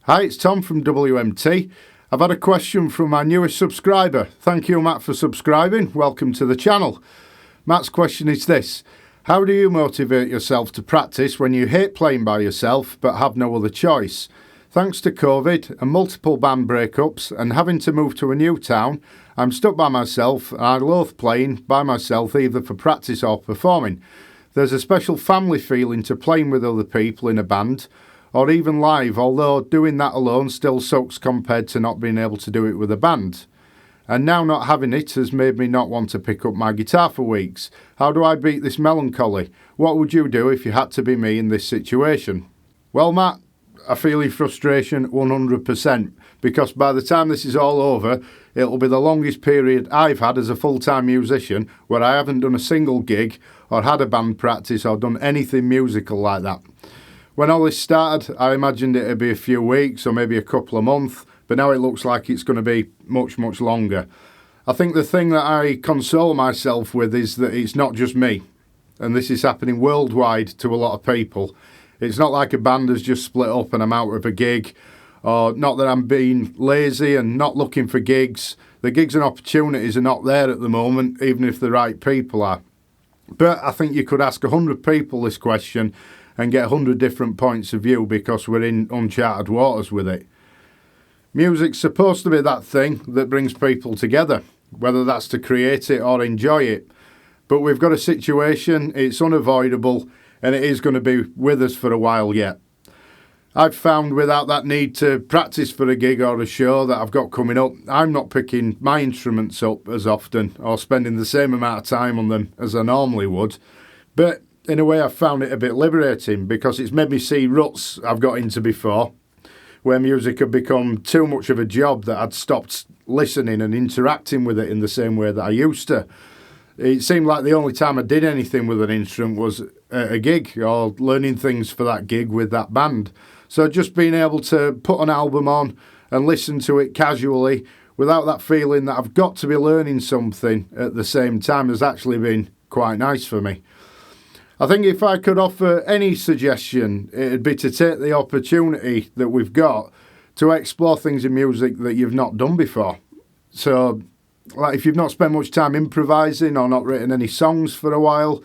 Hi, it's Tom from WMT. I've had a question from my newest subscriber. Thank you, Matt, for subscribing. Welcome to the channel. Matt's question is this: how do you motivate yourself to practice when you hate playing by yourself but have no other choice? Thanks to COVID and multiple band breakups and having to move to a new town, I'm stuck by myself and I loathe playing by myself either for practice or performing. There's a special family feeling to playing with other people in a band or even live, although doing that alone still sucks compared to not being able to do it with a band. And now not having it has made me not want to pick up my guitar for weeks. How do I beat this melancholy? What would you do if you had to be me in this situation? Well, Matt, I feel your frustration 100%, because by the time this is all over, it'll be the longest period I've had as a full-time musician where I haven't done a single gig or had a band practice or done anything musical like that. When all this started, I imagined it'd be a few weeks or maybe a couple of months, but now it looks like it's going to be much, much longer. I think the thing that I console myself with is that it's not just me, and this is happening worldwide to a lot of people. It's not like a band has just split up and I'm out of a gig, or not that I'm being lazy and not looking for gigs. The gigs and opportunities are not there at the moment, even if the right people are. But I think you could ask 100 people this question and get 100 different points of view, because we're in uncharted waters with it. Music's supposed to be that thing that brings people together, whether that's to create it or enjoy it. But we've got a situation, it's unavoidable, and it is going to be with us for a while yet. I've found without that need to practice for a gig or a show that I've got coming up, I'm not picking my instruments up as often or spending the same amount of time on them as I normally would. But in a way, I've found it a bit liberating, because it's made me see ruts I've got into before, where music had become too much of a job that I'd stopped listening and interacting with it in the same way that I used to. It seemed like the only time I did anything with an instrument was at a gig or learning things for that gig with that band. So just being able to put an album on and listen to it casually without that feeling that I've got to be learning something at the same time has actually been quite nice for me. I think if I could offer any suggestion, it'd be to take the opportunity that we've got to explore things in music that you've not done before. So, like if you've not spent much time improvising or not written any songs for a while,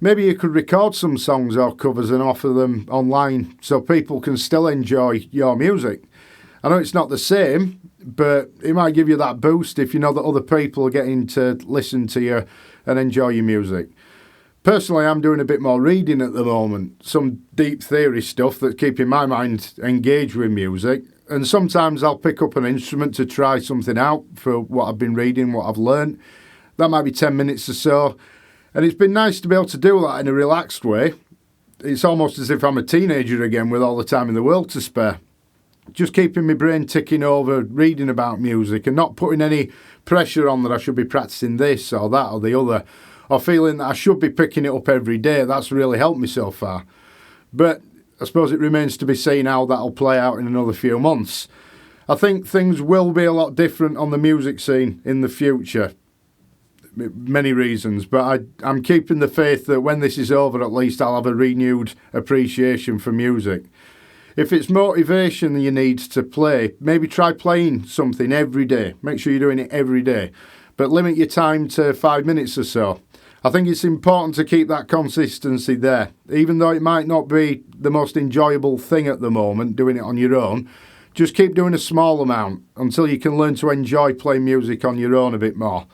maybe you could record some songs or covers and offer them online so people can still enjoy your music. I know it's not the same, but it might give you that boost if you know that other people are getting to listen to you and enjoy your music. Personally, I'm doing a bit more reading at the moment, some deep theory stuff that's keeping my mind engaged with music, and sometimes I'll pick up an instrument to try something out for what I've been reading, what I've learned. That might be 10 minutes or so, and it's been nice to be able to do that in a relaxed way. It's almost as if I'm a teenager again with all the time in the world to spare. Just keeping my brain ticking over, reading about music and not putting any pressure on that I should be practicing this or that or the other, or feeling that I should be picking it up every day. That's really helped me so far. But I suppose it remains to be seen how that'll play out in another few months. I think things will be a lot different on the music scene in the future. Many reasons, but I'm keeping the faith that when this is over, at least I'll have a renewed appreciation for music. If it's motivation you need to play, maybe try playing something every day. Make sure you're doing it every day, but limit your time to 5 minutes or so. I think it's important to keep that consistency there, even though it might not be the most enjoyable thing at the moment, doing it on your own. Just keep doing a small amount until you can learn to enjoy playing music on your own a bit more.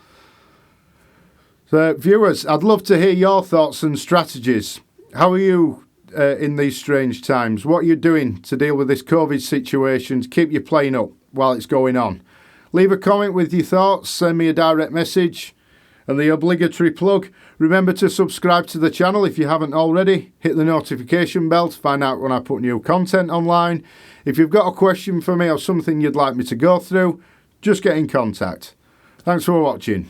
So, viewers, I'd love to hear your thoughts and strategies. How are you in these strange times? What are you doing to deal with this COVID situation to keep you playing up while it's going on? Leave a comment with your thoughts, send me a direct message. And the obligatory plug, remember to subscribe to the channel if you haven't already. Hit the notification bell to find out when I put new content online. If you've got a question for me or something you'd like me to go through, just get in contact. Thanks for watching.